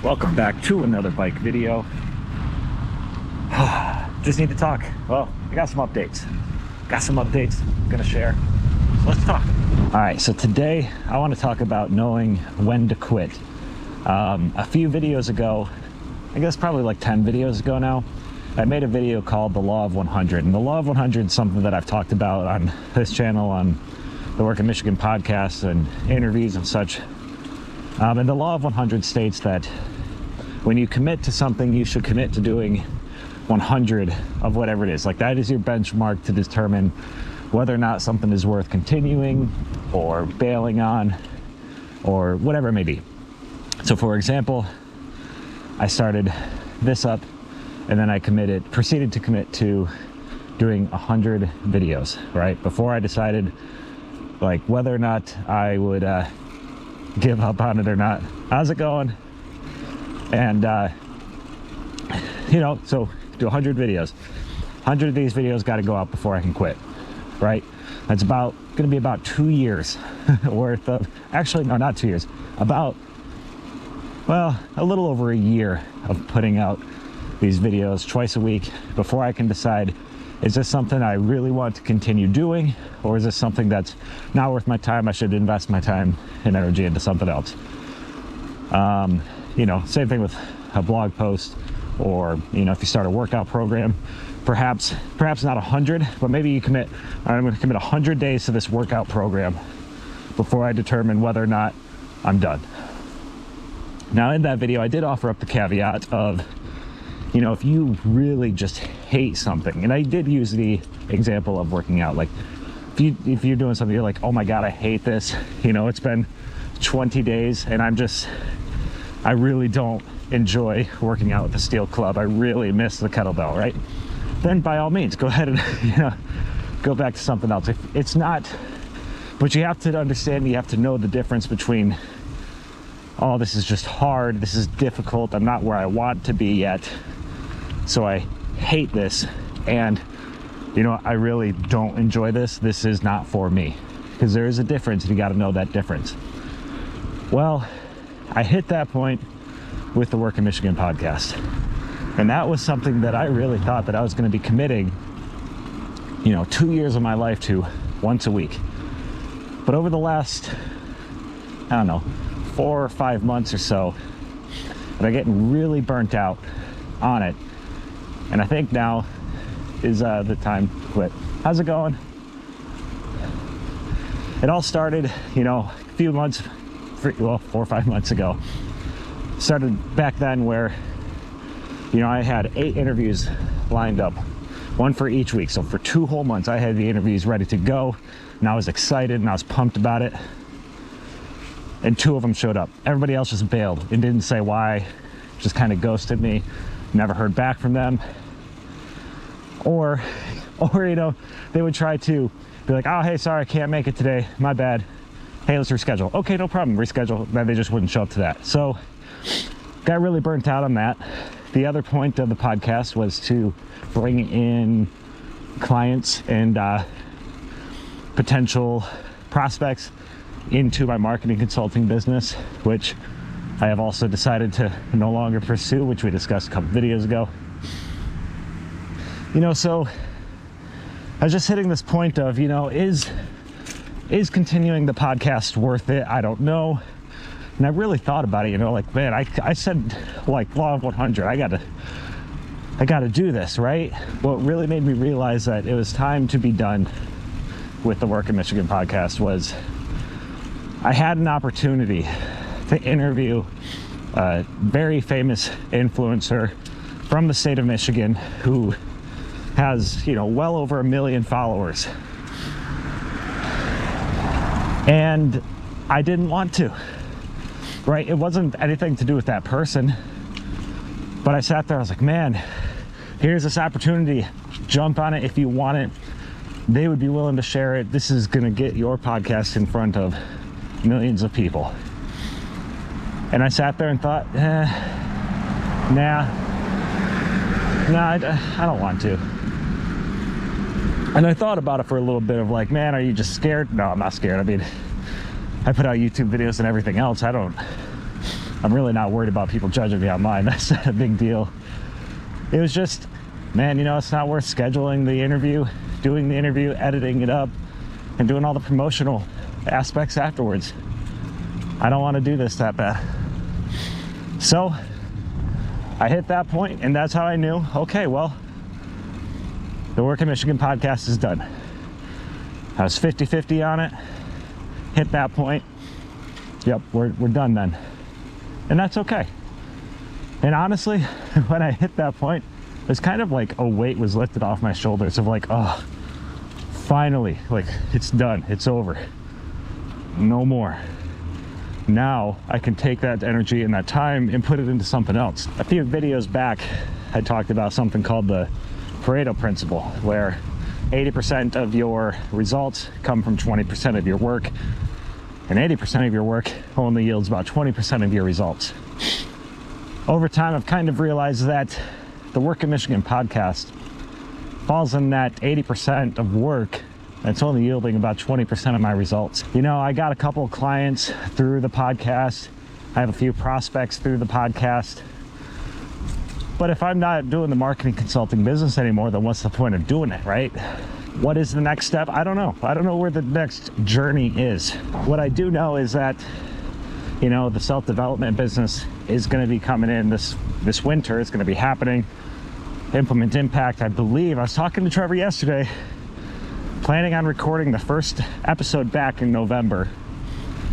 Welcome back to another bike video. Just need to talk. Well, I got some updates. I'm gonna share. So let's talk. All right, so today I want to talk about knowing when to quit. A few videos ago, I guess probably like 10 videos ago now, I made a video called The Law of 100. And the Law of 100 is something that I've talked about on this channel, on the Work in Michigan podcast and interviews and such. And the Law of 100 states that when you commit to something, you should commit to doing 100 of whatever it is. Like, that is your benchmark to determine whether or not something is worth continuing or bailing on or whatever it may be. So for example, I started this up and then I proceeded to commit to doing 100 videos, right? Before I decided like whether or not I would give up on it or not. How's it going? And so do 100 videos. 100 of these videos got to go out before I can quit, right? That's gonna be about 2 years worth of, actually no, not 2 years, about, well, a little over a year of putting out these videos twice a week before I can decide, is this something I really want to continue doing, or is this something that's not worth my time? I should invest my time and energy into something else. Same thing with a blog post, or if you start a workout program, perhaps not 100, but maybe you commit, all right, I'm going to commit 100 days to this workout program before I determine whether or not I'm done. Now, in that video, I did offer up the caveat of, if you really just hate something, and I did use the example of working out, like if you're doing something, you're like, oh my God, I hate this. It's been 20 days and I really don't enjoy working out with the steel club. I really miss the kettlebell, right? Then by all means, go ahead and, go back to something else. If it's not, but you have to understand, you have to know the difference between, oh, this is just hard, this is difficult, I'm not where I want to be yet, so I hate this, and I really don't enjoy this. This is not for me. Because there is a difference, and you got to know that difference. Well, I hit that point with the Work in Michigan podcast, and that was something that I really thought that I was going to be committing 2 years of my life to once a week. But over the last, 4 or 5 months or so, I'm getting really burnt out on it, and I think now is the time to quit. How's it going? It all started, a few months, 4 or 5 months ago. Started back then where, I had 8 interviews lined up, one for each week. So for 2 whole months, I had the interviews ready to go, and I was excited and I was pumped about it. And 2 of them showed up. Everybody else just bailed and didn't say why, just kind of ghosted me. Never heard back from them. Or they would try to be like, oh, hey, sorry, I can't make it today, my bad. Hey, let's reschedule. Okay, no problem, reschedule. Then they just wouldn't show up to that. So got really burnt out on that. The other point of the podcast was to bring in clients and potential prospects into my marketing consulting business, which I have also decided to no longer pursue, which we discussed a couple videos ago. So I was just hitting this point of, is continuing the podcast worth it? I don't know. And I really thought about it, man, I said, like, Law of 100, I gotta do this, right? What really made me realize that it was time to be done with the Work in Michigan podcast was I had an opportunity to interview a very famous influencer from the state of Michigan who has, well over 1 million followers. And I didn't want to, right? It wasn't anything to do with that person, but I sat there, I was like, man, here's this opportunity, jump on it if you want it. They would be willing to share it. This is gonna get your podcast in front of millions of people. And I sat there and thought, I don't want to. And I thought about it for a little bit of like, man, are you just scared? No, I'm not scared. I mean, I put out YouTube videos and everything else. I don't I'm really not worried about people judging me online. That's not a big deal. It was just, man, you know, it's not worth scheduling the interview, doing the interview, editing it up, and doing all the promotional aspects afterwards. I don't want to do this that bad. So I hit that point, and that's how I knew, okay, well, the Work in Michigan podcast is done. I was 50-50 on it, hit that point. Yep, we're done then. And that's okay. And honestly, when I hit that point, it was kind of like a weight was lifted off my shoulders of like, oh, finally, like it's done, it's over. No more. Now I can take that energy and that time and put it into something else. A few videos back, I talked about something called the Pareto principle, where 80% of your results come from 20% of your work, and 80% of your work only yields about 20% of your results. Over time, I've kind of realized that the Work in Michigan podcast falls in that 80% of work that's only yielding about 20% of my results. You know, I got a couple of clients through the podcast. I have a few prospects through the podcast. But if I'm not doing the marketing consulting business anymore, then what's the point of doing it, right? What is the next step? I don't know. I don't know where the next journey is. What I do know is that, you know, the self-development business is going to be coming in this winter. It's going to be happening. Implement Impact, I believe. I was talking to Trevor yesterday, planning on recording the first episode back in November.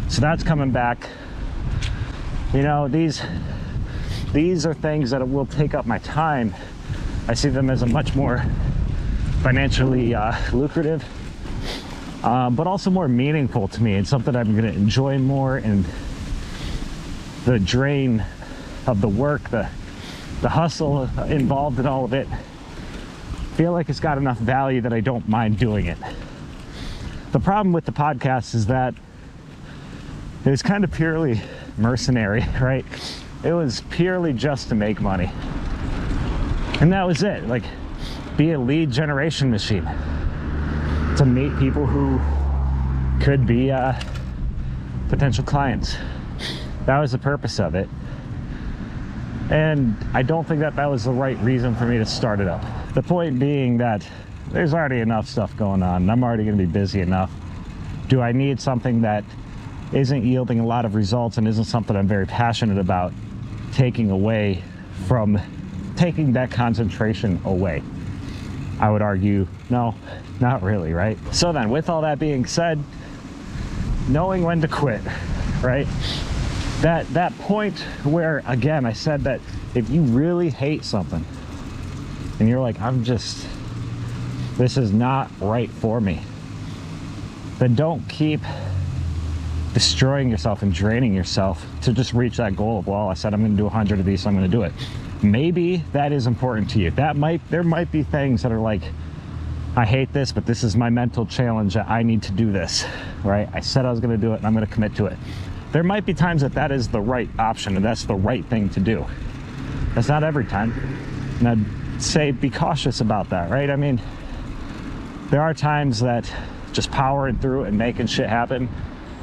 So that's coming back. You know, these are things that will take up my time. I see them as a much more financially lucrative, but also more meaningful to me. It's something I'm going to enjoy more, and the drain of the work, the hustle involved in all of it, feel like it's got enough value that I don't mind doing it. The problem with the podcast is that it was kind of purely mercenary, right? It was purely just to make money. And that was it. Like, be a lead generation machine to meet people who could be potential clients. That was the purpose of it. And I don't think that was the right reason for me to start it up. The point being that there's already enough stuff going on, and I'm already going to be busy enough. Do I need something that isn't yielding a lot of results and isn't something I'm very passionate about taking that concentration away? I would argue, no, not really, right? So then, with all that being said, knowing when to quit, right? That point where, again, I said that if you really hate something and you're like, this is not right for me, then don't keep destroying yourself and draining yourself to just reach that goal of, well, I said I'm going to do 100 of these, so I'm going to do it. Maybe that is important to you. There might be things that are like, I hate this, but this is my mental challenge that I need to do this, right? I said I was going to do it, and I'm going to commit to it. There might be times that is the right option, and that's the right thing to do. That's not every time. And I'd say be cautious about that, right? I mean, there are times that just powering through and making shit happen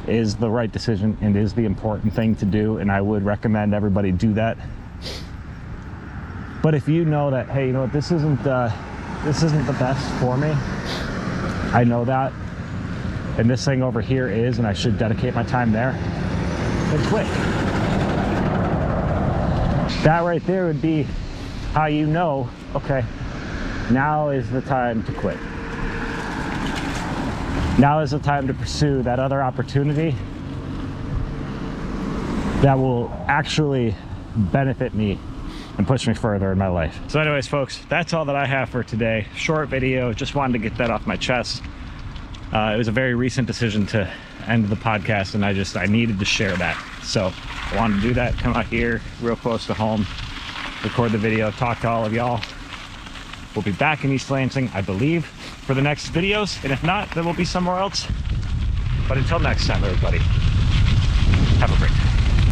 is the right decision and is the important thing to do, and I would recommend everybody do that. But if you know that, hey, you know what, this isn't the best for me, I know that, and this thing over here is, and I should dedicate my time there, then quit. That right there would be how you know, okay, now is the time to quit. Now is the time to pursue that other opportunity that will actually benefit me and push me further in my life. So anyways, folks, that's all that I have for today. Short video, just wanted to get that off my chest. It was a very recent decision to end the podcast, and I needed to share that. So I wanted to do that, come out here real close to home, record the video, talk to all of y'all. We'll be back in East Lansing, I believe, for the next videos, and if not, then we'll be somewhere else. But until next time, everybody, have a great day.